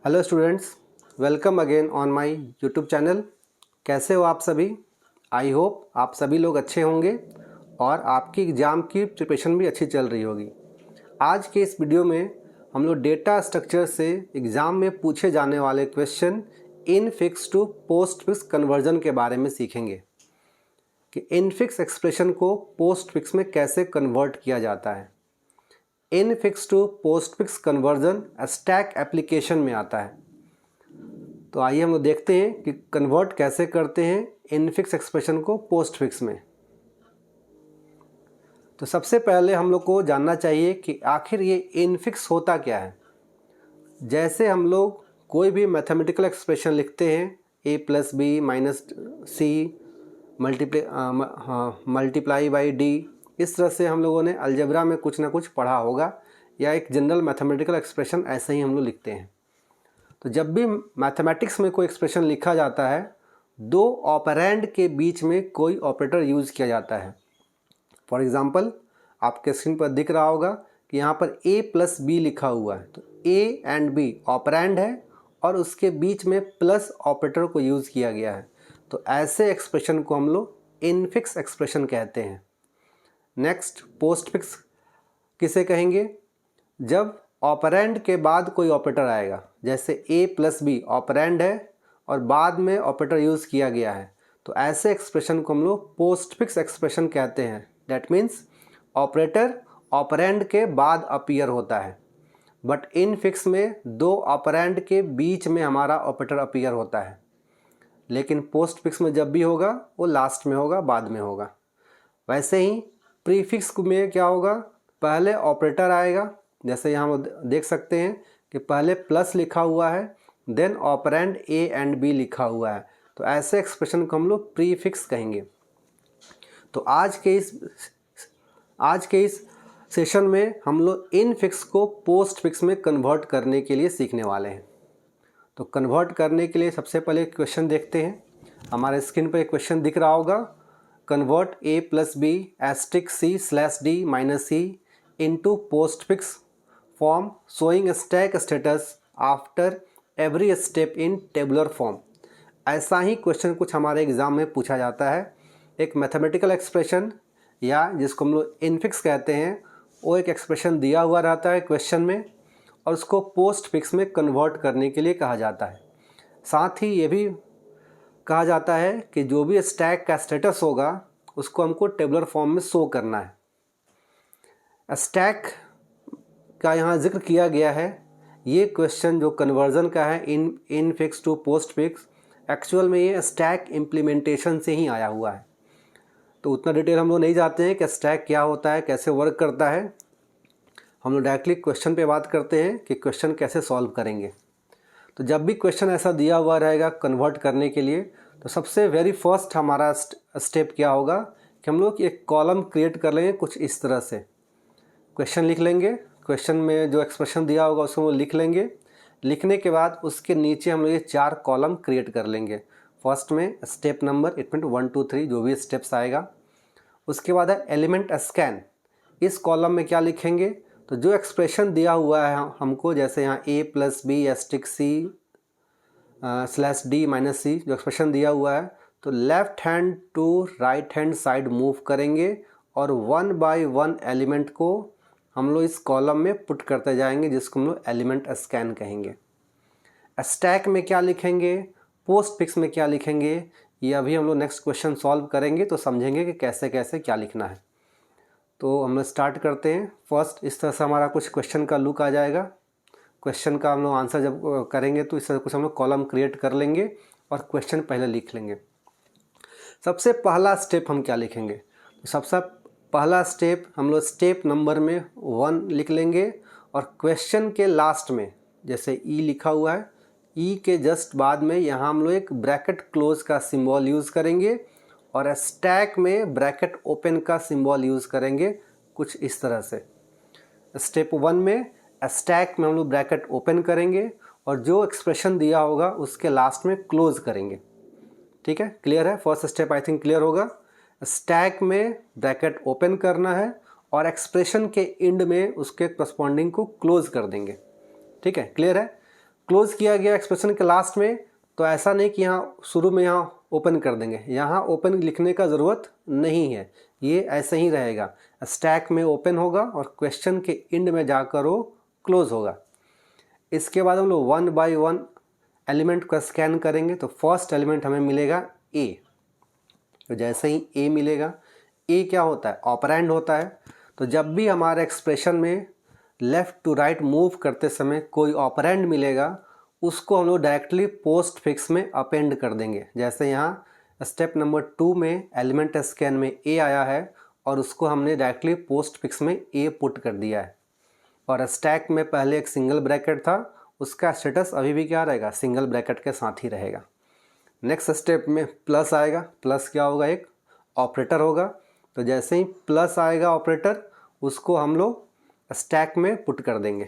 Hello students, welcome again on my YouTube channel. कैसे हो आप सभी? आई होप आप सभी लोग अच्छे होंगे और आपकी एग्ज़ाम की प्रिपरेशन भी अच्छी चल रही होगी। आज के इस वीडियो में हम लोग डेटा स्ट्रक्चर से एग्ज़ाम में पूछे जाने वाले question infix to postfix conversion के बारे में सीखेंगे कि इन फिक्स एक्सप्रेशन को पोस्ट फिक्स में कैसे कन्वर्ट किया जाता है। Infix to postfix conversion stack application में आता है। तो आइए हम लोग देखते हैं कि कन्वर्ट कैसे करते हैं इन फिक्स एक्सप्रेशन को पोस्ट फिक्स में। तो सबसे पहले हम लोग को जानना चाहिए कि आखिर ये इन फिक्स होता क्या है। जैसे हम लोग कोई भी मैथमेटिकल एक्सप्रेशन लिखते हैं, a plus b minus c multiply by d, इस तरह से हम लोगों ने अलजेब्रा में कुछ ना कुछ पढ़ा होगा, या एक जनरल मैथमेटिकल एक्सप्रेशन ऐसे ही हम लोग लिखते हैं। तो जब भी मैथमेटिक्स में कोई एक्सप्रेशन लिखा जाता है, दो ऑपरेंड के बीच में कोई ऑपरेटर यूज़ किया जाता है। फॉर एग्ज़ाम्पल, आपके स्क्रीन पर दिख रहा होगा कि यहाँ पर a प्लस बी लिखा हुआ है। तो a एंड b ऑपरेंड है और उसके बीच में प्लस ऑपरेटर को यूज़ किया गया है। तो ऐसे एक्सप्रेशन को हम लोग इनफिक्स एक्सप्रेशन कहते हैं। नेक्स्ट, पोस्ट फिक्स किसे कहेंगे? जब ऑपरेंड के बाद कोई ऑपरेटर आएगा, जैसे a प्लस बी ऑपरेंड है और बाद में ऑपरेटर यूज़ किया गया है, तो ऐसे एक्सप्रेशन को हम लोग पोस्ट फिक्स एक्सप्रेशन कहते हैं। डैट मीन्स ऑपरेटर ऑपरेंड के बाद अपीयर होता है, बट इन फिक्स में दो ऑपरेंड के बीच में हमारा ऑपरेटर अपीयर होता है। लेकिन पोस्ट फिक्स में जब भी होगा वो लास्ट में होगा, बाद में होगा। वैसे ही प्रीफिक्स में क्या होगा? पहले ऑपरेटर आएगा, जैसे यहाँ हम देख सकते हैं कि पहले प्लस लिखा हुआ है, then operand a and b लिखा हुआ है। तो ऐसे एक्सप्रेशन को हम लोग प्रीफिक्स कहेंगे। तो आज के इस सेशन में हम लोग इन फिक्स को पोस्ट फिक्स में कन्वर्ट करने के लिए सीखने वाले हैं। तो कन्वर्ट करने के लिए सबसे पहले एक क्वेश्चन देखते हैं। हमारे स्क्रीन पर एक क्वेश्चन दिख रहा होगा, convert a plus B asterisk c slash D minus c into postfix form showing stack status after every step in tabular form. ऐसा ही क्वेश्चन कुछ हमारे एग्ज़ाम में पूछा जाता है। एक मैथमेटिकल एक्सप्रेशन, या जिसको हम लोग इनफिक्स कहते हैं, वो एक एक्सप्रेशन दिया हुआ रहता है क्वेश्चन में और उसको पोस्ट फिक्स में कन्वर्ट करने के लिए कहा जाता है। साथ ही ये भी कहा जाता है कि जो भी स्टैक का स्टेटस होगा उसको हमको टेबुलर फॉर्म में शो करना है। स्टैक का यहाँ जिक्र किया गया है। ये क्वेश्चन जो कन्वर्जन का है infix to postfix, actual में ये स्टैक इम्प्लीमेंटेशन से ही आया हुआ है। तो उतना डिटेल हम लोग नहीं जाते हैं कि स्टैक क्या होता है, कैसे वर्क करता है। हम लोग डायरेक्टली क्वेश्चन पे बात करते हैं कि क्वेश्चन कैसे सॉल्व करेंगे। तो जब भी क्वेश्चन ऐसा दिया हुआ रहेगा कन्वर्ट करने के लिए, तो सबसे वेरी फर्स्ट हमारा स्टेप क्या होगा कि हम लोग एक कॉलम क्रिएट कर लेंगे। कुछ इस तरह से क्वेश्चन लिख लेंगे, क्वेश्चन में जो एक्सप्रेशन दिया होगा उसको लिख लेंगे। लिखने के बाद उसके नीचे हम लोग ये 4 कॉलम क्रिएट कर लेंगे। फर्स्ट में स्टेप नंबर, इट मीन 1 2 3 जो भी स्टेप्स आएगा। उसके बाद है एलिमेंट स्कैन। इस कॉलम में क्या लिखेंगे? तो जो एक्सप्रेशन दिया हुआ है हमको, जैसे यहाँ a plus B asterisk C slash D minus C जो एक्सप्रेशन दिया हुआ है, तो left hand to right hand side move करेंगे और 1 बाय 1 एलिमेंट को हम लोग इस कॉलम में पुट करते जाएंगे, जिसको हम लोग एलिमेंट स्कैन कहेंगे। स्टैक में क्या लिखेंगे, पोस्ट फिक्स में क्या लिखेंगे, ये अभी हम लोग नेक्स्ट क्वेश्चन सॉल्व करेंगे तो समझेंगे कि कैसे कैसे क्या लिखना है। तो हम लोग स्टार्ट करते हैं। फर्स्ट इस तरह से हमारा कुछ क्वेश्चन का लुक आ जाएगा। क्वेश्चन का हम लोग आंसर जब करेंगे तो इस तरह कुछ हम लोग कॉलम क्रिएट कर लेंगे और क्वेश्चन पहले लिख लेंगे। सबसे पहला स्टेप हम क्या लिखेंगे? तो सबसे पहला स्टेप हम लोग स्टेप नंबर में 1 लिख लेंगे और क्वेश्चन के लास्ट में जैसे ई लिखा हुआ है, ई के जस्ट बाद में यहाँ हम लोग एक ब्रैकेट क्लोज का सिंबल यूज़ करेंगे और स्टैक में ब्रैकेट ओपन का सिंबल यूज़ करेंगे कुछ इस तरह से। स्टेप 1 में स्टैक में हम लोग ब्रैकेट ओपन करेंगे और जो एक्सप्रेशन दिया होगा उसके लास्ट में क्लोज करेंगे। ठीक है, क्लियर है? First step I think clear होगा। स्टैक में ब्रैकेट ओपन करना है और एक्सप्रेशन के एंड में उसके करस्पॉन्डिंग को क्लोज कर देंगे। ठीक है, क्लियर है? क्लोज़ किया गया एक्सप्रेशन के लास्ट में, तो ऐसा नहीं कि यहाँ शुरू में यहाँ ओपन कर देंगे, यहाँ ओपन लिखने का ज़रूरत नहीं है, ये ऐसे ही रहेगा। स्टैक में ओपन होगा और क्वेश्चन के एंड में जाकर वो क्लोज़ होगा। इसके बाद हम लोग 1 बाय 1 एलिमेंट का स्कैन करेंगे, तो फर्स्ट एलिमेंट हमें मिलेगा ए। तो जैसे ही ए मिलेगा, ए क्या होता है, ऑपरेंड होता है। तो जब भी हमारे एक्सप्रेशन में लेफ़्ट टू राइट मूव करते समय कोई ऑपरेंड मिलेगा, उसको हम लोग डायरेक्टली पोस्ट फिक्स में अपेंड कर देंगे। जैसे यहाँ स्टेप नंबर 2 में एलिमेंट स्कैन में ए आया है और उसको हमने डायरेक्टली पोस्ट फिक्स में ए पुट कर दिया है। और स्टैक में पहले एक सिंगल ब्रैकेट था, उसका स्टेटस अभी भी क्या रहेगा, सिंगल ब्रैकेट के साथ ही रहेगा। नेक्स्ट स्टेप में प्लस आएगा। प्लस क्या होगा, एक ऑपरेटर होगा। तो जैसे ही प्लस आएगा ऑपरेटर, उसको हम लोग स्टैक में पुट कर देंगे।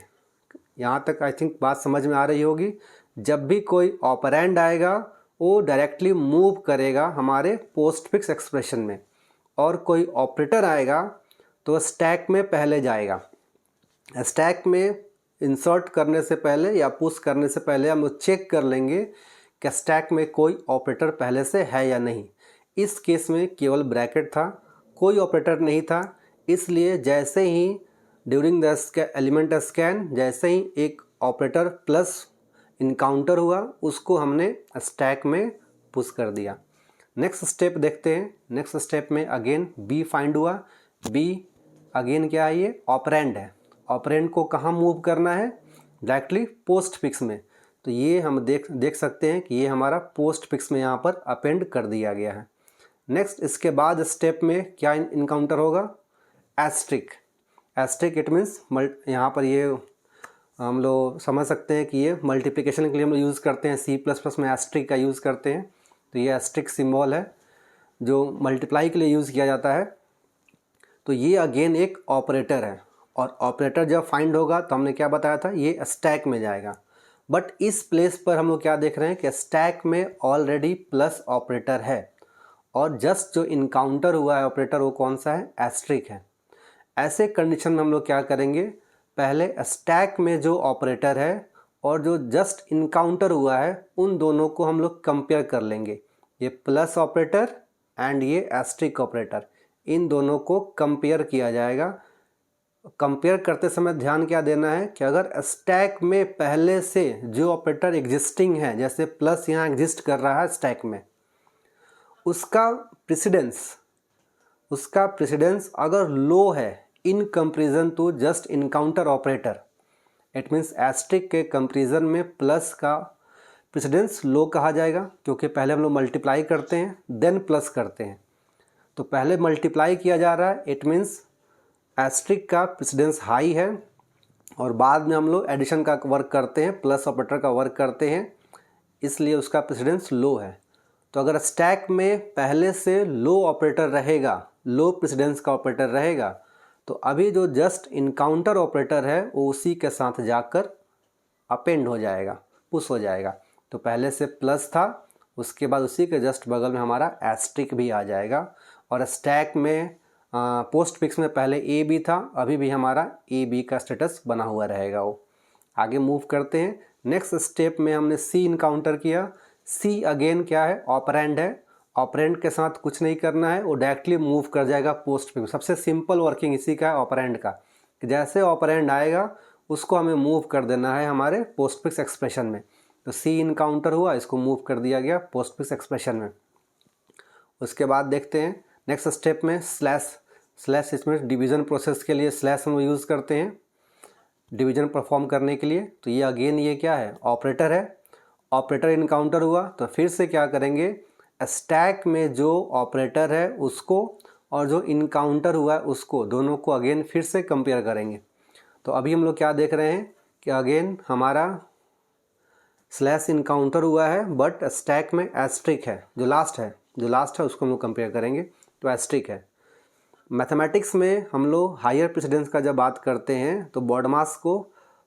यहाँ तक आई थिंक बात समझ में आ रही होगी। जब भी कोई ऑपरेंड आएगा वो डायरेक्टली मूव करेगा हमारे पोस्ट फिक्स एक्सप्रेशन में, और कोई ऑपरेटर आएगा तो स्टैक में पहले जाएगा। स्टैक में इंसर्ट करने से पहले या पुश करने से पहले हम चेक कर लेंगे कि स्टैक में कोई ऑपरेटर पहले से है या नहीं। इस केस में केवल ब्रैकेट था, कोई ऑपरेटर नहीं था, इसलिए जैसे ही ड्यूरिंग द एलिमेंट स्कैन जैसे ही एक ऑपरेटर प्लस इनकाउंटर हुआ, उसको हमने स्टैक में पुश कर दिया। नेक्स्ट स्टेप देखते हैं। नेक्स्ट स्टेप में अगेन बी फाइंड हुआ। बी अगेन क्या है, ये ऑपरेंड है। ऑपरेंड को कहाँ मूव करना है, डायरेक्टली पोस्ट फिक्स में। तो ये हम देख सकते हैं कि ये हमारा पोस्ट फिक्स में यहाँ पर अपेंड कर दिया गया है। नेक्स्ट इसके बाद स्टेप में क्या इनकाउंटर होगा, एस्ट्रिक। एस्ट्रिक इट मीन्स यहाँ पर ये हम लोग समझ सकते हैं कि ये मल्टीप्लिकेशन के लिए हम लोग यूज़ करते हैं, C++ में एस्ट्रिक का यूज़ करते हैं। तो ये एस्ट्रिक सिंबल है जो मल्टीप्लाई के लिए यूज़ किया जाता है। तो ये अगेन एक ऑपरेटर है, और ऑपरेटर जब फाइंड होगा तो हमने क्या बताया था, ये स्टैक में जाएगा। बट इस प्लेस पर हम लोग क्या देख रहे हैं कि स्टैक में ऑलरेडी प्लस ऑपरेटर है, और जस्ट जो इनकाउंटर हुआ है ऑपरेटर वो कौन सा है, एस्ट्रिक है। ऐसे कंडीशन में हम लोग क्या करेंगे, पहले स्टैक में जो ऑपरेटर है और जो जस्ट इनकाउंटर हुआ है उन दोनों को हम लोग कंपेयर कर लेंगे। ये प्लस ऑपरेटर एंड ये एस्ट्रिक ऑपरेटर, इन दोनों को कंपेयर किया जाएगा। कंपेयर करते समय ध्यान क्या देना है कि अगर स्टैक में पहले से जो ऑपरेटर एग्जिस्टिंग है, जैसे प्लस यहाँ एग्जिस्ट कर रहा है स्टैक में, उसका प्रेसिडेंस अगर लो है in comparison to just encounter operator, it means asterisk के कंपेरिजन में प्लस का प्रेसिडेंस लो कहा जाएगा, क्योंकि पहले हम लोग मल्टीप्लाई करते हैं देन प्लस करते हैं। तो पहले मल्टीप्लाई किया जा रहा है, इट मीन्स एस्ट्रिक का प्रेसिडेंस हाई है, और बाद में हम लोग एडिशन का वर्क करते हैं, प्लस ऑपरेटर का वर्क करते हैं, इसलिए उसका प्रेसिडेंस लो है। तो अगर स्टैक में पहले से लो ऑपरेटर रहेगा, लो प्रेसिडेंस का ऑपरेटर रहेगा, तो अभी जो जस्ट इनकाउंटर ऑपरेटर है वो उसी के साथ जाकर अपेंड हो जाएगा, पुश हो जाएगा। तो पहले से प्लस था, उसके बाद उसी के जस्ट बगल में हमारा एस्ट्रिक भी आ जाएगा। और स्टैक में पोस्ट फिक्स में पहले ए बी था, अभी भी हमारा ए बी का स्टेटस बना हुआ रहेगा। वो आगे मूव करते हैं। नेक्स्ट स्टेप में हमने सी इनकाउंटर किया। सी अगेन क्या है, ऑपरेंड है। ऑपरेंड के साथ कुछ नहीं करना है, वो डायरेक्टली मूव कर जाएगा पोस्ट फिक्स। सबसे सिंपल वर्किंग इसी का है ऑपरेंड का, कि जैसे ऑपरेंड आएगा उसको हमें मूव कर देना है हमारे पोस्ट फिक्स एक्सप्रेशन में। तो सी इनकाउंटर हुआ, इसको मूव कर दिया गया पोस्ट फिक्स एक्सप्रेशन में। उसके बाद देखते हैं नेक्स्ट स्टेप में स्लैश इसमें डिवीज़न प्रोसेस के लिए स्लैश हम यूज़ करते हैं डिवीज़न परफॉर्म करने के लिए। तो ये अगेन ये क्या है, ऑपरेटर है। ऑपरेटर इनकाउंटर हुआ तो फिर से क्या करेंगे, स्टैक में जो ऑपरेटर है उसको और जो इनकाउंटर हुआ है उसको, दोनों को अगेन फिर से कंपेयर करेंगे। तो अभी हम लोग क्या देख रहे हैं कि अगेन हमारा स्लैश इनकाउंटर हुआ है, बट स्टैक में एस्ट्रिक है, जो लास्ट है उसको हम लोग कंपेयर करेंगे, तो एस्ट्रिक है। मैथमेटिक्स में हम लोग हायर प्रेसिडेंस का जब बात करते हैं तो बॉडमास को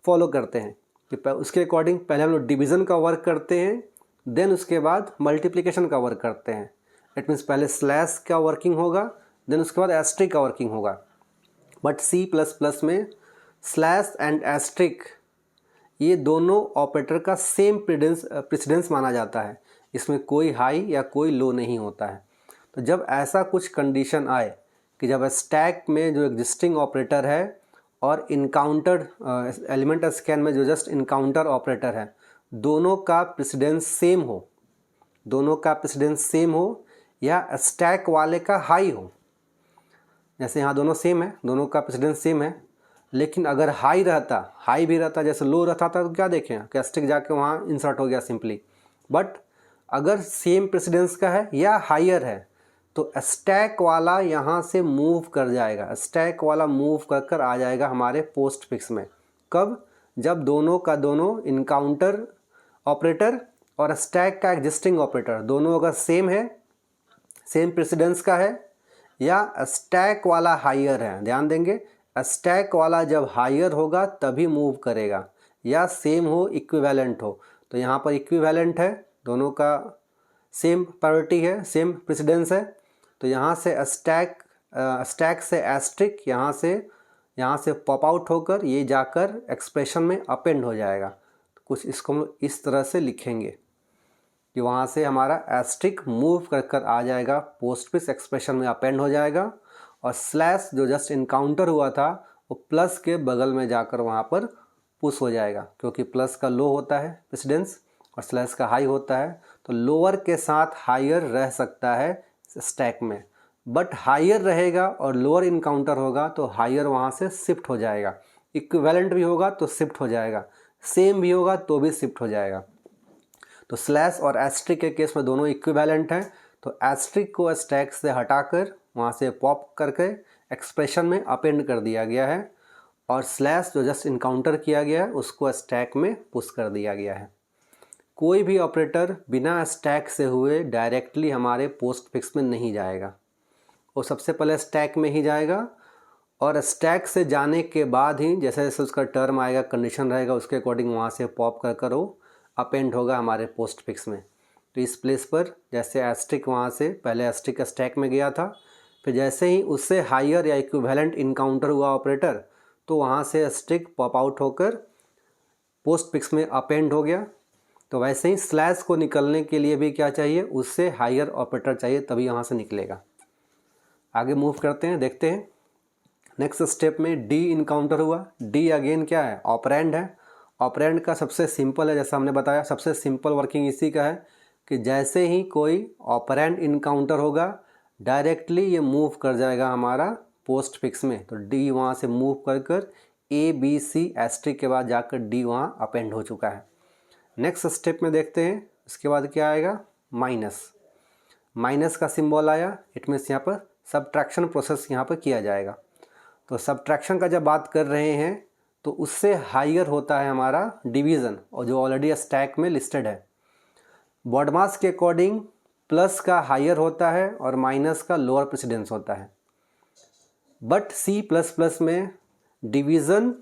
फॉलो करते हैं कि उसके अकॉर्डिंग पहले हम लोग डिवीज़न का वर्क करते हैं, देन उसके बाद मल्टीप्लिकेशन का वर्क करते हैं। इट मीन्स पहले स्लैश का वर्किंग होगा, देन उसके बाद एस्ट्रिक का वर्किंग होगा। बट C++ में स्लैश एंड एस्ट्रिक ये दोनों ऑपरेटर का सेम प्रेसिडेंस माना जाता है, इसमें कोई हाई या कोई लो नहीं होता है। तो जब ऐसा कुछ कंडीशन आए कि जब स्टैक में जो एग्जिस्टिंग ऑपरेटर है और इनकाउंटर एलिमेंट स्कैन में जो जस्ट इनकाउंटर ऑपरेटर है, दोनों का प्रेसिडेंस सेम हो, दोनों का प्रेसिडेंस सेम हो या स्टैक वाले का हाई हो। जैसे यहाँ दोनों सेम है, दोनों का प्रेसिडेंस सेम है, लेकिन अगर हाई भी रहता जैसे लो रहता था तो क्या देखें कि स्टैक जाके वहाँ इंसर्ट हो गया सिंपली। बट अगर सेम प्रेसिडेंस का है या हायर है तो स्टैक वाला यहाँ से मूव कर जाएगा, स्टैक वाला मूव कर कर आ जाएगा हमारे पोस्ट फिक्स में। कब? जब दोनों का दोनों इनकाउंटर ऑपरेटर और स्टैक का एग्जिस्टिंग ऑपरेटर दोनों अगर सेम है, सेम प्रेसिडेंस का है या स्टैक वाला हायर है। ध्यान देंगे, स्टैक वाला जब हायर होगा तभी मूव करेगा, या सेम हो, इक्विवेलेंट हो। तो यहाँ पर इक्विवेलेंट है, दोनों का सेम प्रायोरिटी है, सेम प्रेसिडेंस है, तो यहाँ से स्टैक से एस्ट्रिक यहाँ से पॉप आउट होकर ये जाकर एक्सप्रेशन में अपेंड हो जाएगा। कुछ इसको हम इस तरह से लिखेंगे कि वहाँ से हमारा एस्ट्रिक मूव कर कर आ जाएगा, पोस्ट फिक्स एक्सप्रेशन में अपेंड हो जाएगा, और स्लैश जो जस्ट इनकाउंटर हुआ था वो प्लस के बगल में जाकर वहाँ पर पुश हो जाएगा, क्योंकि प्लस का लो होता है प्रेसिडेंस और स्लैश का हाई होता है। तो लोअर के साथ हायर रह सकता है स्टैक में, बट हायर रहेगा और लोअर इनकाउंटर होगा तो हायर वहाँ से शिफ्ट हो जाएगा। इक्विवेलेंट भी होगा तो शिफ्ट हो जाएगा, सेम भी होगा तो भी शिफ्ट हो जाएगा। तो स्लैश और एस्ट्रिक के केस में दोनों इक्विवेलेंट हैं, तो एस्ट्रिक को स्टैक से हटाकर वहाँ से पॉप करके एक्सप्रेशन में अपेंड कर दिया गया है, और स्लैश जो जस्ट इनकाउंटर किया गया है उसको स्टैक में पुश कर दिया गया है। कोई भी ऑपरेटर बिना स्टैक से हुए डायरेक्टली हमारे पोस्ट फिक्स में नहीं जाएगा, वो सबसे पहले स्टैक में ही जाएगा, और स्टैक से जाने के बाद ही जैसे जैसे उसका टर्म आएगा, कंडीशन रहेगा, उसके अकॉर्डिंग वहाँ से पॉप कर कर वो अपेंड होगा हमारे पोस्ट फिक्स में। तो इस प्लेस पर जैसे एस्ट्रिक वहाँ से पहले एस्ट्रिक स्टैक में गया था, फिर जैसे ही उससे हायर या इक्विवेलेंट इनकाउंटर हुआ ऑपरेटर तो वहाँ से एस्ट्रिक पॉप आउट होकर पोस्ट फिक्स में अपेंड हो गया। तो वैसे ही स्लैश को निकलने के लिए भी क्या चाहिए, उससे हायर ऑपरेटर चाहिए, तभी यहाँ से निकलेगा। आगे मूव करते हैं, देखते हैं नेक्स्ट स्टेप में डी इनकाउंटर हुआ। डी अगेन क्या है, ऑपरेंड है। ऑपरेंड का सबसे सिंपल है, जैसा हमने बताया सबसे सिंपल वर्किंग इसी का है कि जैसे ही कोई ऑपरेंड इनकाउंटर होगा डायरेक्टली ये मूव कर जाएगा हमारा पोस्ट फिक्स में। तो डी वहाँ से मूव कर कर ए बी सी एस्ट्रिक के बाद जाकर डी वहाँ अपेंड हो चुका है। नेक्स्ट स्टेप में देखते हैं इसके बाद क्या आएगा, माइनस। माइनस का सिंबल आया, इट मीन्स यहाँ पर सबट्रैक्शन प्रोसेस यहाँ पर किया जाएगा। तो सबट्रैक्शन का जब बात कर रहे हैं तो उससे हायर होता है हमारा डिवीज़न, और जो ऑलरेडी स्टैक में लिस्टेड है। बॉडमास के अकॉर्डिंग प्लस का हायर होता है और माइनस का लोअर प्रेसिडेंस होता है, बट सी प्लस प्लस में division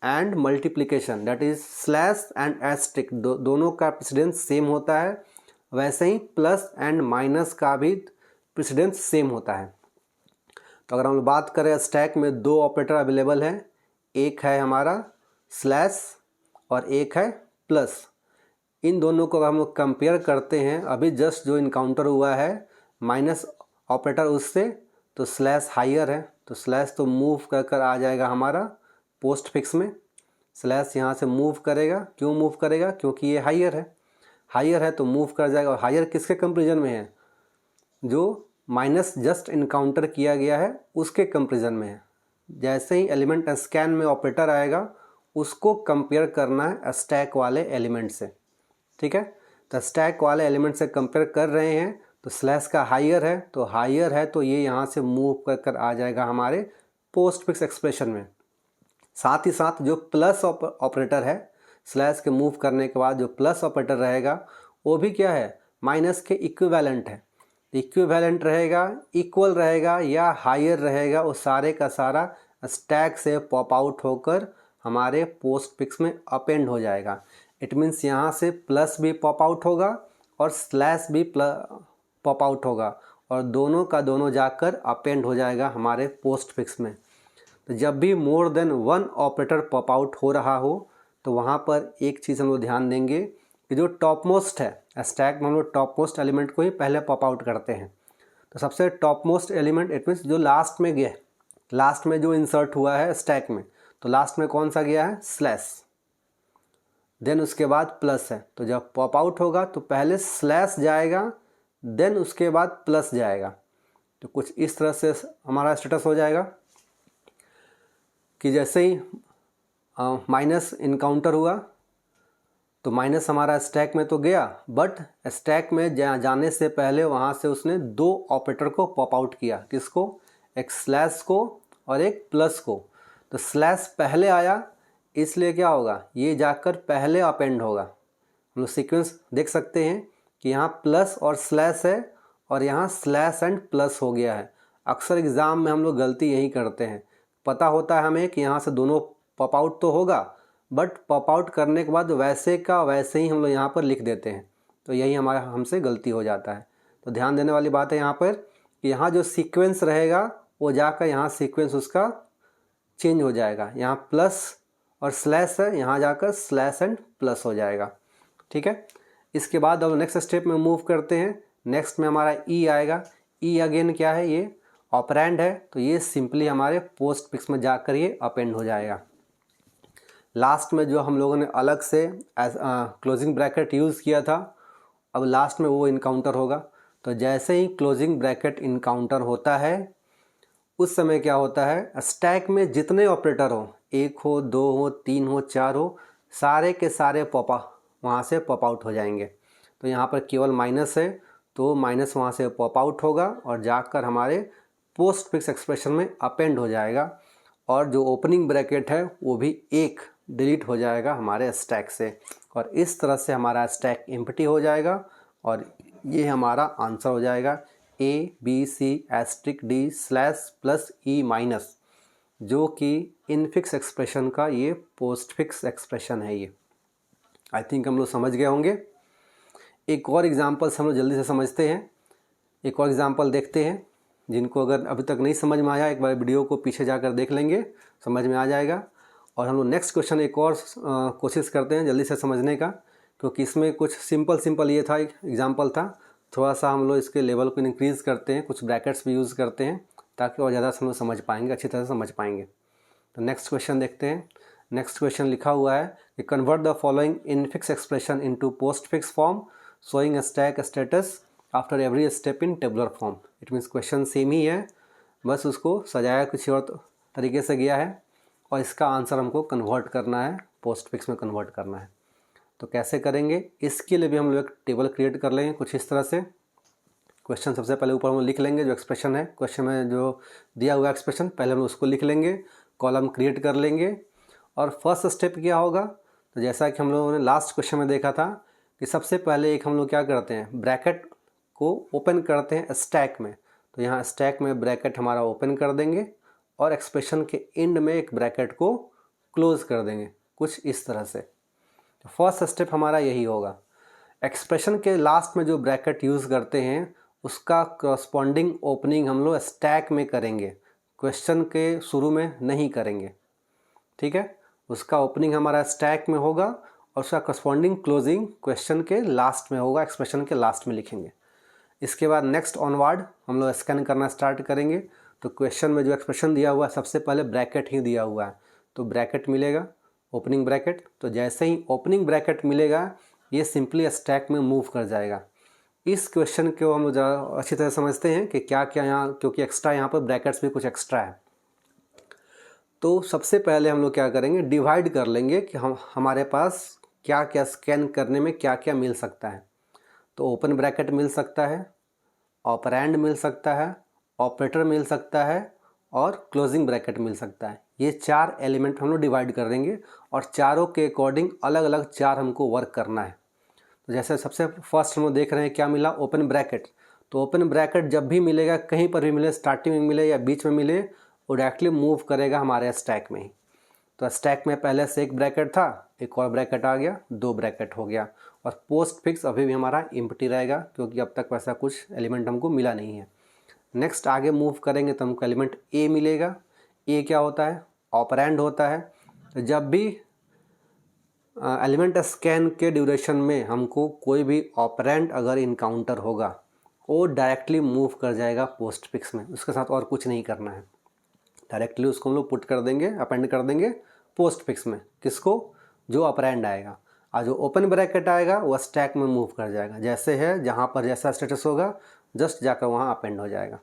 and multiplication that is slash and asterisk दोनों का प्रेसिडेंस सेम होता है। वैसे ही प्लस एंड माइनस का भी प्रेसिडेंस सेम होता है। तो अगर हम बात करें स्टैक में दो ऑपरेटर अवेलेबल हैं, एक है हमारा स्लैश और एक है प्लस। इन दोनों को हम लोग कंपेयर करते हैं, अभी जस्ट जो इनकाउंटर हुआ है माइनस ऑपरेटर उससे, तो स्लैश हायर है, तो स्लैश तो मूव कर कर आ जाएगा हमारा पोस्ट फिक्स में। स्लैश यहाँ से मूव करेगा, क्यों मूव करेगा, क्योंकि ये हायर है, हायर है तो मूव कर जाएगा। और हायर किसके कंपेरिजन में है, जो माइनस जस्ट इनकाउंटर किया गया है उसके कंपेरिजन में है। जैसे ही एलिमेंट स्कैन में ऑपरेटर आएगा उसको कंपेयर करना है स्टैक वाले एलिमेंट से, ठीक है। तो स्टैक वाले एलिमेंट से कंपेयर कर रहे हैं, तो स्लैश का हायर है, तो हायर है तो ये यहाँ से मूव कर कर आ जाएगा हमारे पोस्ट फिक्स एक्सप्रेशन में। साथ ही साथ जो प्लस ऑपरेटर है, स्लैश के मूव करने के बाद जो प्लस ऑपरेटर रहेगा वो भी क्या है, माइनस के इक्विवेलेंट है। इक्विवेलेंट रहेगा, इक्वल रहेगा या हायर रहेगा, वो सारे का सारा स्टैक से पॉप आउट होकर हमारे पोस्ट फिक्स में अपेंड हो जाएगा। इट मीन्स यहाँ से प्लस भी पॉप आउट होगा और स्लैश भी पॉप आउट होगा, और दोनों का दोनों जाकर अपेंड हो जाएगा हमारे पोस्ट फिक्स में। तो जब भी more than one operator pop out हो रहा हो तो वहाँ पर एक चीज़ हम लोग ध्यान देंगे कि जो टॉप मोस्ट है स्टैक में, हम लोग टॉप मोस्ट एलिमेंट को ही पहले पॉप आउट करते हैं। तो सबसे top most element it means जो लास्ट में गया, लास्ट में जो इंसर्ट हुआ है स्टैक में, तो लास्ट में कौन सा गया है, स्लैश, देन उसके बाद प्लस है। तो जब पॉप आउट होगा तो पहले स्लैश जाएगा, देन उसके बाद प्लस जाएगा। तो कुछ इस तरह से हमारा स्टेटस हो जाएगा कि जैसे ही माइनस इनकाउंटर हुआ तो माइनस हमारा स्टैक में तो गया, बट स्टैक में जाने से पहले वहाँ से उसने दो ऑपरेटर को पॉप आउट किया। किसको, एक स्लैश को और एक प्लस को। तो स्लैश पहले आया इसलिए क्या होगा, ये जाकर पहले अपेंड होगा। हम लोग सीक्वेंस देख सकते हैं कि यहाँ प्लस और स्लैश है और यहाँ स्लैश एंड प्लस हो गया है। अक्सर एग्ज़ाम में हम लोग गलती यही करते हैं, पता होता है हमें कि यहाँ से दोनों पॉप आउट तो होगा, बट पॉप आउट करने के बाद वैसे का वैसे ही हम लोग यहाँ पर लिख देते हैं। तो यही हमारा हमसे गलती हो जाता है। तो ध्यान देने वाली बात है यहाँ पर कि यहाँ जो सीक्वेंस रहेगा वो जाकर यहाँ सीक्वेंस उसका चेंज हो जाएगा। यहाँ प्लस और स्लैश है, यहाँ जाकर स्लैश एंड प्लस हो जाएगा। ठीक है, इसके बाद अब नेक्स्ट स्टेप में मूव करते हैं। नेक्स्ट में हमारा ई आएगा। ई अगेन क्या है, ये ऑपरेंड है, तो ये सिंपली हमारे पोस्ट फिक्स में जाकर ये अपेंड हो जाएगा। लास्ट में जो हम लोगों ने अलग से क्लोजिंग ब्रैकेट यूज़ किया था, अब लास्ट में वो इनकाउंटर होगा। तो जैसे ही क्लोजिंग ब्रैकेट इनकाउंटर होता है उस समय क्या होता है, स्टैक में जितने ऑपरेटर हो, एक हो, दो हो, तीन हो, चार हो, सारे के सारे वहाँ से पॉप आउट हो जाएंगे। तो यहाँ पर केवल माइनस है तो माइनस वहाँ से पॉप आउट होगा और जाकर हमारे पोस्ट फिक्स एक्सप्रेशन में अपेंड हो जाएगा। और जो ओपनिंग ब्रैकेट है वो भी एक डिलीट हो जाएगा हमारे स्टैक से, और इस तरह से हमारा स्टैक एम्प्टी हो जाएगा और ये हमारा आंसर हो जाएगा ABC*D स्लैश + E माइनस, जो कि इनफिक्स एक्सप्रेशन का ये पोस्ट फिक्स एक्सप्रेशन है। ये आई थिंक हम लोग समझ गए होंगे। एक और एग्जांपल्स हम लोग जल्दी से समझते हैं। एक और एग्जांपल देखते हैं, जिनको अगर अभी तक नहीं समझ में आया एक बार वीडियो को पीछे जाकर देख लेंगे, समझ में आ जाएगा। और हम लोग नेक्स्ट क्वेश्चन एक और कोशिश करते हैं जल्दी से समझने का, क्योंकि इसमें कुछ सिंपल ये था, एग्जांपल था। थोड़ा सा हम लोग इसके लेवल को इंक्रीज़ करते हैं, कुछ ब्रैकेट्स भी यूज़ करते हैं ताकि और ज़्यादा हम लोग समझ पाएंगे, अच्छी तरह से समझ पाएंगे। तो नेक्स्ट क्वेश्चन देखते हैं। नेक्स्ट क्वेश्चन लिखा हुआ है कि convert the following infix expression into postfix form showing stack status after every step in tabular form. It means question same ही है, बस उसको सजाया कुछ और तरीके से गया है और इसका आंसर हमको कन्वर्ट करना है, पोस्ट फिक्स में कन्वर्ट करना है। तो कैसे करेंगे, इसके लिए भी हम लोग एक टेबल क्रिएट कर लेंगे कुछ इस तरह से। क्वेश्चन सबसे पहले ऊपर हम लिख लेंगे, जो एक्सप्रेशन है क्वेश्चन में जो दिया हुआ एक्सप्रेशन पहले हम उसको लिख लेंगे, कॉलम क्रिएट कर लेंगे। और फर्स्ट स्टेप क्या होगा, तो जैसा कि हम लोगों ने लास्ट क्वेश्चन में देखा था कि सबसे पहले एक हम लोग क्या करते हैं, ब्रैकेट को ओपन करते हैं स्टैक में। तो यहाँ स्टैक में ब्रैकेट हमारा ओपन कर देंगे और एक्सप्रेशन के एंड में एक ब्रैकेट को क्लोज कर देंगे, कुछ इस तरह से। तो फर्स्ट स्टेप हमारा यही होगा। एक्सप्रेशन के लास्ट में जो ब्रैकेट यूज़ करते हैं उसका करस्पॉन्डिंग ओपनिंग हम लोग स्टैक में करेंगे, क्वेश्चन के शुरू में नहीं करेंगे। ठीक है, उसका ओपनिंग हमारा स्टैक में होगा और उसका करस्पॉन्डिंग क्लोजिंग क्वेश्चन के लास्ट में होगा, एक्सप्रेशन के लास्ट में लिखेंगे। इसके बाद नेक्स्ट ऑनवर्ड हम लोग स्कैन करना स्टार्ट करेंगे। तो क्वेश्चन में जो एक्सप्रेशन दिया हुआ है सबसे पहले ब्रैकेट ही दिया हुआ है, तो ब्रैकेट मिलेगा, ओपनिंग ब्रैकेट। तो जैसे ही ओपनिंग ब्रैकेट मिलेगा ये सिंपली स्टैक में मूव कर जाएगा। इस क्वेश्चन को हम लोग अच्छी तरह समझते हैं कि क्या क्या यहाँ, क्योंकि एक्स्ट्रा यहाँ पर ब्रैकेट्स भी कुछ एक्स्ट्रा है। तो सबसे पहले हम लोग क्या करेंगे, डिवाइड कर लेंगे कि हमारे पास क्या क्या स्कैन करने में क्या क्या मिल सकता है। तो ओपन ब्रैकेट मिल सकता है, ऑपरेंड मिल सकता है, ऑपरेटर मिल सकता है और क्लोजिंग ब्रैकेट मिल सकता है। ये चार एलिमेंट हम लोग डिवाइड कर देंगे और चारों के अकॉर्डिंग अलग अलग चार हमको वर्क करना है। तो जैसे सबसे फर्स्ट हम लोग देख रहे हैं क्या मिला, ओपन ब्रैकेट। तो ओपन ब्रैकेट जब भी मिलेगा, कहीं पर भी मिले, स्टार्टिंग में मिले या बीच में मिले, वो डायरेक्टली मूव करेगा हमारे स्टैक में ही। तो स्टैक में पहले से एक ब्रैकेट था, एक और ब्रैकेट आ गया, दो ब्रैकेट हो गया। और पोस्ट फिक्स अभी भी हमारा एम्प्टी रहेगा क्योंकि अब तक वैसा कुछ एलिमेंट हमको मिला नहीं है। नेक्स्ट आगे मूव करेंगे तो हमको एलिमेंट ए मिलेगा। ए क्या होता है, ऑपरेंड होता है। तो जब भी एलिमेंट स्कैन के ड्यूरेशन में हमको कोई भी ऑपरेंड अगर इनकाउंटर होगा वो डायरेक्टली मूव कर जाएगा पोस्ट फिक्स में, उसके साथ और कुछ नहीं करना है। डायरेक्टली उसको हम लोग पुट कर देंगे, अपेंड कर देंगे पोस्ट फिक्स में। किसको? जो ऑपरेंड आएगा। और जो ओपन ब्रैकेट आएगा वो स्टैक में मूव कर जाएगा, जैसे है जहाँ पर जैसा स्टेटस होगा जस्ट जाकर वहाँ अपेंड हो जाएगा।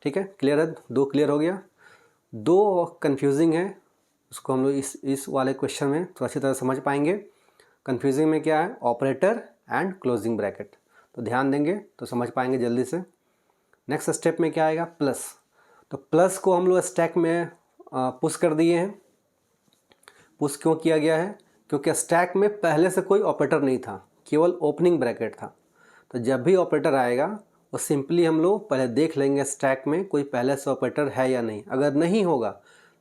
ठीक है, क्लियर है? दो क्लियर हो गया। दो कंफ्यूजिंग है, उसको हम लोग इस वाले क्वेश्चन में थोड़ा अच्छी तरह समझ पाएंगे। कंफ्यूजिंग में क्या है? Operator and closing bracket. तो ध्यान देंगे तो समझ पाएंगे जल्दी से। नेक्स्ट स्टेप में क्या आएगा? प्लस। तो प्लस को हम लोग स्टैक में पुश कर दिए हैं। पुश क्यों किया गया है? क्योंकि स्टैक में पहले से कोई ऑपरेटर नहीं था, केवल ओपनिंग ब्रैकेट था। तो जब भी ऑपरेटर आएगा वो सिंपली हम लोग पहले देख लेंगे स्टैक में कोई पहले से ऑपरेटर है या नहीं। अगर नहीं होगा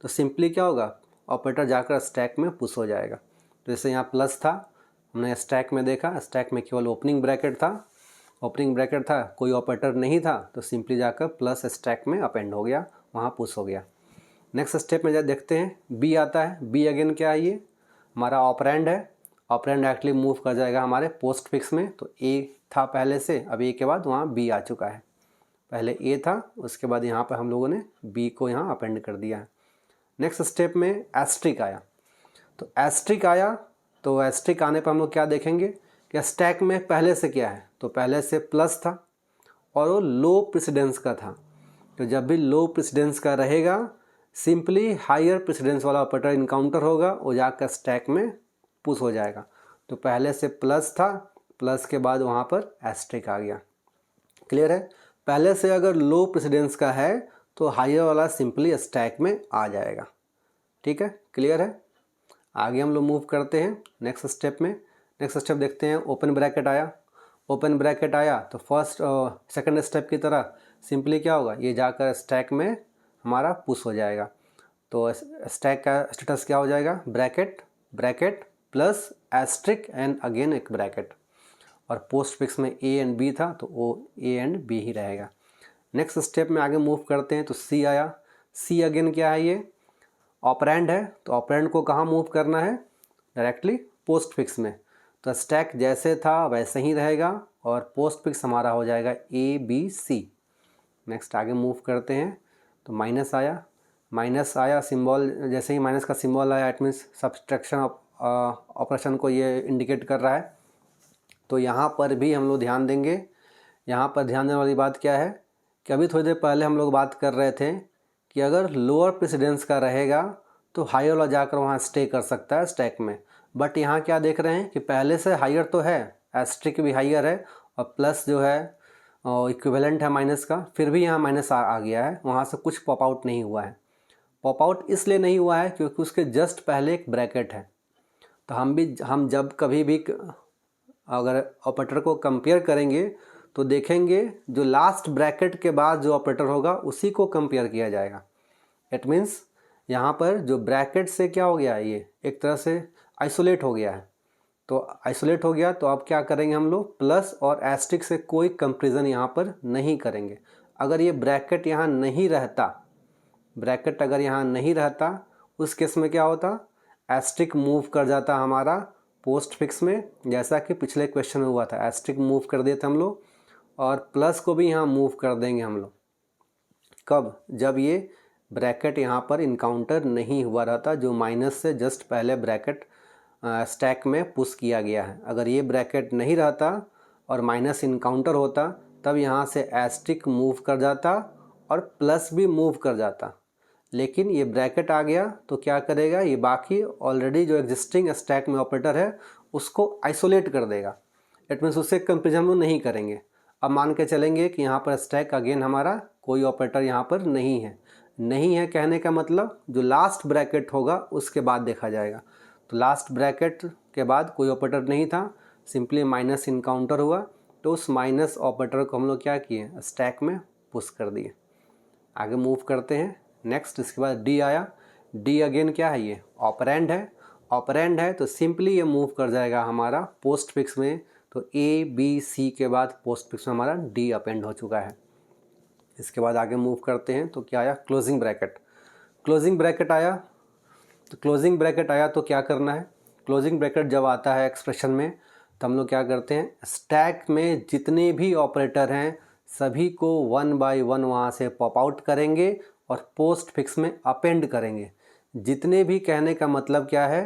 तो सिंपली क्या होगा? ऑपरेटर जाकर स्टैक में पुश हो जाएगा। तो जैसे यहाँ प्लस था, हमने स्टैक में देखा, स्टैक में केवल ओपनिंग ब्रैकेट था, कोई ऑपरेटर नहीं था, तो सिंपली जाकर प्लस स्टैक में अपेंड हो गया, वहाँ पुश हो गया। नेक्स्ट स्टेप में जब देखते हैं बी आता है। बी अगेन क्या है? ये हमारा ऑपरेंड है। ऑपरेंड एक्चुअली मूव कर जाएगा हमारे पोस्ट फिक्स में। तो ए था पहले से, अब ए के बाद वहाँ बी आ चुका है। पहले ए था, उसके बाद यहाँ पर हम लोगों ने बी को यहाँ अपेंड कर दिया है। नेक्स्ट स्टेप में एस्ट्रिक आया। तो एस्ट्रिक आया, तो एस्ट्रिक आने पर हम लोग क्या देखेंगे कि स्टैक में पहले से क्या है? तो पहले से प्लस था और वो लो प्रेसिडेंस का था। तो जब भी लो प्रेसिडेंस का रहेगा सिंपली हायर प्रेसिडेंस वाला ऑपरेटर इनकाउंटर होगा, वो जाकर स्टैक में पुश हो जाएगा। तो पहले से प्लस था, प्लस के बाद वहाँ पर एस्ट्रिक आ गया। क्लियर है? पहले से अगर लो प्रेसिडेंस का है तो हायर वाला सिंपली स्टैक में आ जाएगा। ठीक है, क्लियर है? आगे हम लोग मूव करते हैं नेक्स्ट स्टेप में। नेक्स्ट स्टेप देखते हैं, ओपन ब्रैकेट आया। ओपन ब्रैकेट आया तो फर्स्ट सेकंड स्टेप की तरह सिंपली क्या होगा? ये जाकर स्टैक में हमारा पुश हो जाएगा। तो स्टैक का स्टेटस क्या हो जाएगा? Bracket, bracket plus asterisk and again एक ब्रैकेट। और पोस्ट फिक्स में ए एंड बी था तो वो ए एंड बी ही रहेगा। नेक्स्ट स्टेप में आगे मूव करते हैं तो सी आया। सी अगेन क्या है? ये ऑपरेंड है। तो ऑपरेंड को कहाँ मूव करना है? डायरेक्टली पोस्ट फिक्स में। तो स्टैक जैसे था वैसे ही रहेगा और पोस्ट फिक्स हमारा हो जाएगा ए बी सी। नेक्स्ट आगे मूव करते हैं तो माइनस आया। माइनस आया, सिंबल जैसे ही माइनस का सिंबल आया इट मीन्स सब्सट्रैक्शन ऑपरेशन को ये इंडिकेट कर रहा है। तो यहाँ पर भी हम लोग ध्यान देंगे। यहाँ पर ध्यान देने वाली बात क्या है कि अभी थोड़ी देर पहले हम लोग बात कर रहे थे कि अगर लोअर प्रेसिडेंस का रहेगा तो हायर वाला जाकर वहाँ स्टे कर सकता है स्टैक में। बट यहाँ क्या देख रहे हैं कि पहले से हायर तो है, एस्ट्रिक भी हायर है और प्लस जो है इक्विवेलेंट है माइनस का, फिर भी यहाँ माइनस आ गया है, वहाँ से कुछ पॉप आउट नहीं हुआ है। पॉप आउट इसलिए नहीं हुआ है क्योंकि उसके जस्ट पहले एक ब्रैकेट है। तो हम जब कभी भी अगर ऑपरेटर को कंपेयर करेंगे तो देखेंगे जो लास्ट ब्रैकेट के बाद जो ऑपरेटर होगा उसी को कंपेयर किया जाएगा। इट मीन्स यहाँ पर जो ब्रैकेट से क्या हो गया, ये एक तरह से आइसोलेट हो गया है। तो आइसोलेट हो गया तो अब क्या करेंगे हम लोग? प्लस और एस्ट्रिक से कोई कंपेरिजन यहाँ पर नहीं करेंगे। अगर ये ब्रैकेट यहाँ नहीं रहता, ब्रैकेट अगर यहाँ नहीं रहता उस केस में क्या होता? एस्ट्रिक मूव कर जाता हमारा पोस्ट फिक्स में, जैसा कि पिछले क्वेश्चन में हुआ था। एस्ट्रिक मूव कर दिए थे हम लोग और प्लस को भी यहाँ मूव कर देंगे हम लोग। कब? जब ये ब्रैकेट यहाँ पर इनकाउंटर नहीं हुआ रहता, जो माइनस से जस्ट पहले ब्रैकेट स्टैक में पुश किया गया है। अगर ये ब्रैकेट नहीं रहता और माइनस इनकाउंटर होता तब यहाँ से एस्ट्रिक मूव कर जाता और प्लस भी मूव कर जाता। लेकिन ये ब्रैकेट आ गया तो क्या करेगा? ये बाकी ऑलरेडी जो एग्जिस्टिंग स्टैक में ऑपरेटर है उसको आइसोलेट कर देगा। इट मीन्स उससे कंपेरिजन हम लोग नहीं करेंगे। अब मान के चलेंगे कि यहाँ पर स्टैक अगेन हमारा कोई ऑपरेटर यहाँ पर नहीं है। नहीं है कहने का मतलब जो लास्ट ब्रैकेट होगा उसके बाद देखा जाएगा। तो लास्ट ब्रैकेट के बाद कोई ऑपरेटर नहीं था, सिंपली माइनस इनकाउंटर हुआ, तो उस माइनस ऑपरेटर को हम लोग क्या किए? स्टैक में पुश कर दिए। आगे मूव करते हैं नेक्स्ट। इसके बाद डी आया। डी अगेन क्या है? ये ऑपरेंड है। ऑपरेंड है तो सिंपली ये मूव कर जाएगा हमारा पोस्ट फिक्स में। तो ए बी सी के बाद पोस्ट फिक्स में हमारा डी अपेंड हो चुका है। इसके बाद आगे मूव करते हैं तो क्या आया? Closing bracket. क्लोजिंग ब्रैकेट आया। तो क्लोजिंग ब्रैकेट आया तो क्या करना है? क्लोजिंग ब्रैकेट जब आता है एक्सप्रेशन में तो हम लोग क्या करते हैं, स्टैक में जितने भी ऑपरेटर हैं सभी को 1 बाय 1 वहाँ से पॉप आउट करेंगे और पोस्ट फिक्स में अपेंड करेंगे। जितने भी, कहने का मतलब क्या है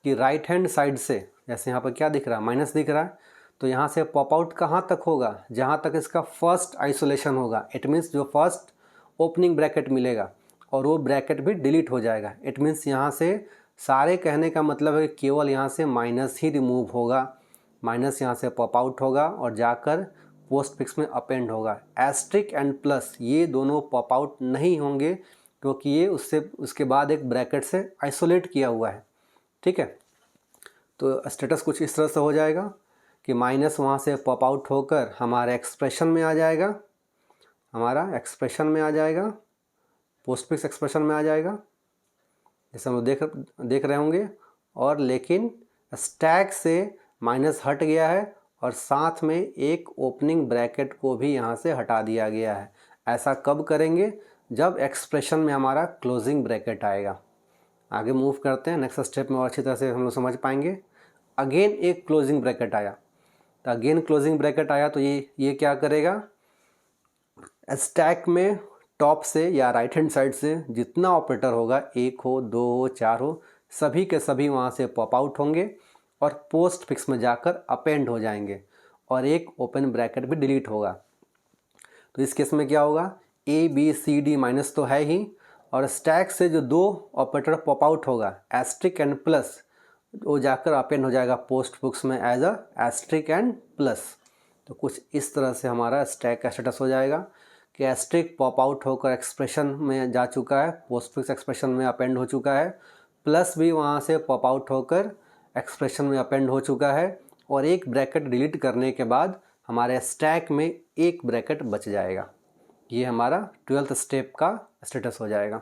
कि राइट हैंड साइड से, जैसे यहाँ पर क्या दिख रहा है, माइनस दिख रहा है, तो यहाँ से पॉप आउट कहाँ तक होगा, जहाँ तक इसका फर्स्ट आइसोलेशन होगा। इट मीन्स जो फर्स्ट ओपनिंग ब्रैकेट मिलेगा और वो ब्रैकेट भी डिलीट हो जाएगा। इट मीन्स यहाँ से सारे, कहने का मतलब है केवल यहाँ से माइनस ही रिमूव होगा, माइनस यहाँ से पॉप आउट होगा और जाकर पोस्ट फिक्स में अपेंड होगा। एस्ट्रिक एंड प्लस ये दोनों पॉप आउट नहीं होंगे क्योंकि ये उसके बाद एक ब्रैकेट से आइसोलेट किया हुआ है। ठीक है, तो स्टेटस कुछ इस तरह से हो जाएगा कि माइनस वहाँ से पॉप आउट होकर हमारे एक्सप्रेशन में आ जाएगा, पोस्ट फिक्स एक्सप्रेशन में आ जाएगा, जैसे हम लोग देख रहे होंगे। और लेकिन स्टैक से माइनस हट गया है और साथ में एक ओपनिंग ब्रैकेट को भी यहाँ से हटा दिया गया है। ऐसा कब करेंगे, जब एक्सप्रेशन में हमारा क्लोजिंग ब्रैकेट आएगा। आगे मूव करते हैं नेक्स्ट स्टेप में और अच्छी तरह से हम लोग समझ पाएंगे। अगेन एक क्लोजिंग ब्रैकेट आया, तो अगेन क्लोजिंग ब्रैकेट आया तो ये क्या करेगा, स्टैक में टॉप से या राइट हैंड साइड से जितना ऑपरेटर होगा, 1 हो 2 हो 4 हो, सभी के सभी वहाँ से पॉप आउट होंगे और पोस्ट फिक्स में जाकर अपेंड हो जाएंगे और एक ओपन ब्रैकेट भी डिलीट होगा। तो इस केस में क्या होगा, a b c d minus तो है ही, और स्टैक से जो 2 ऑपरेटर पॉप आउट होगा, एस्ट्रिक एंड प्लस, वो जाकर अपेंड हो जाएगा पोस्ट फिक्स में as a asterisk and plus. तो कुछ इस तरह से हमारा स्टैक का स्टेटस हो जाएगा कि एस्ट्रिक पॉप आउट होकर एक्सप्रेशन में जा चुका है, पोस्ट फिक्स एक्सप्रेशन में अपेंड हो चुका है, प्लस भी वहाँ से पॉप आउट होकर एक्सप्रेशन में अपेंड हो चुका है और एक ब्रैकेट डिलीट करने के बाद हमारे स्टैक में एक ब्रैकेट बच जाएगा। ये हमारा 12th स्टेप का स्टेटस हो जाएगा।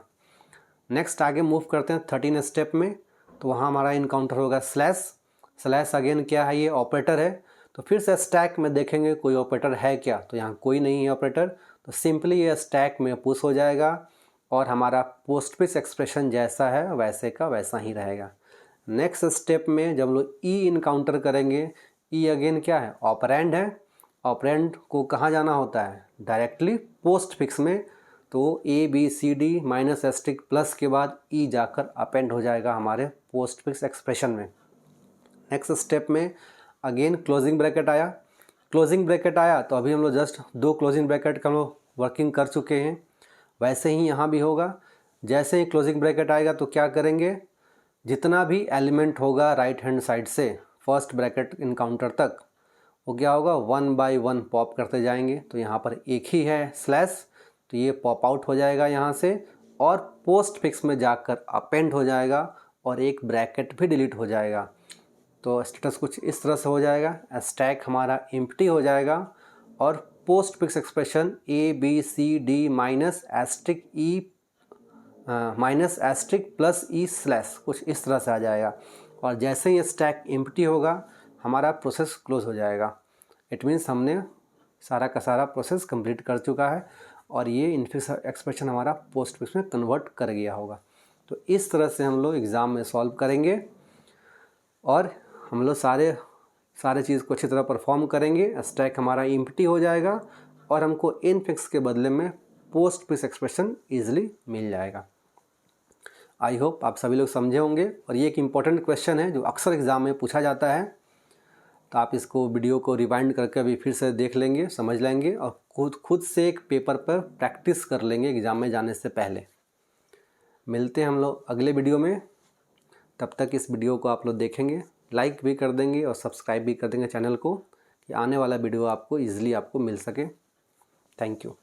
नेक्स्ट आगे मूव करते हैं 13 स्टेप में, तो वहाँ हमारा इनकाउंटर होगा स्लैश अगेन क्या है, ये ऑपरेटर है। तो फिर से स्टैक में देखेंगे कोई ऑपरेटर है क्या, तो यहाँ कोई नहीं है ऑपरेटर, तो सिंपली ये स्टैक में पुश हो जाएगा और हमारा पोस्ट फिक्स एक्सप्रेशन जैसा है वैसे का वैसा ही रहेगा। नेक्स्ट स्टेप में जब हम लोग ई इनकाउंटर करेंगे, ई अगेन क्या है, ऑपरेंड है। ऑपरेंड को कहाँ जाना होता है, डायरेक्टली पोस्ट फिक्स में, तो a b c d minus asterisk plus के बाद ई जाकर अपेंड हो जाएगा हमारे पोस्ट फिक्स एक्सप्रेशन में। नेक्स्ट स्टेप में अगेन क्लोजिंग ब्रैकेट आया, तो अभी हम लोग जस्ट 2 क्लोजिंग ब्रैकेट का हम लोग वर्किंग कर चुके हैं, वैसे ही यहाँ भी होगा। जैसे ही क्लोजिंग ब्रैकेट आएगा तो क्या करेंगे, जितना भी एलिमेंट होगा राइट हैंड साइड से फर्स्ट ब्रैकेट इनकाउंटर तक, वो क्या होगा 1 बाय 1 पॉप करते जाएंगे। तो यहाँ पर एक ही है स्लैश, तो ये पॉप आउट हो जाएगा यहाँ से और पोस्ट फिक्स में जाकर अपेंड हो जाएगा और एक ब्रैकेट भी डिलीट हो जाएगा। तो स्टेटस कुछ इस तरह से हो जाएगा, स्टैक हमारा एम्प्टी हो जाएगा और postfix expression a b c d minus asterisk plus e slash कुछ इस तरह से आ जाएगा। और जैसे ही स्टैक एम्प्टी होगा हमारा प्रोसेस क्लोज हो जाएगा। इट मीन्स हमने सारा का सारा प्रोसेस कंप्लीट कर चुका है और ये इनफिक्स एक्सप्रेशन हमारा पोस्ट फिक्स में कन्वर्ट कर गया होगा। तो इस तरह से हम लोग एग्ज़ाम में सॉल्व करेंगे और हम लोग सारे चीज़ को अच्छी तरह परफॉर्म करेंगे। स्टैक हमारा एम्प्टी हो जाएगा और हमको इनफिक्स के बदले में पोस्ट फिक्स एक्सप्रेशन ईजिली मिल जाएगा। आई होप आप सभी लोग समझे होंगे और ये एक इम्पॉर्टेंट क्वेश्चन है जो अक्सर एग्ज़ाम में पूछा जाता है। तो आप इसको वीडियो को रिवाइंड करके भी फिर से देख लेंगे, समझ लेंगे और खुद से एक पेपर पर प्रैक्टिस कर लेंगे एग्ज़ाम में जाने से पहले। मिलते हैं हम लोग अगले वीडियो में, तब तक इस वीडियो को आप लोग देखेंगे, लाइक भी कर देंगे और सब्सक्राइब भी कर देंगे चैनल को कि आने वाला वीडियो आपको ईजिली मिल सके। Thank you.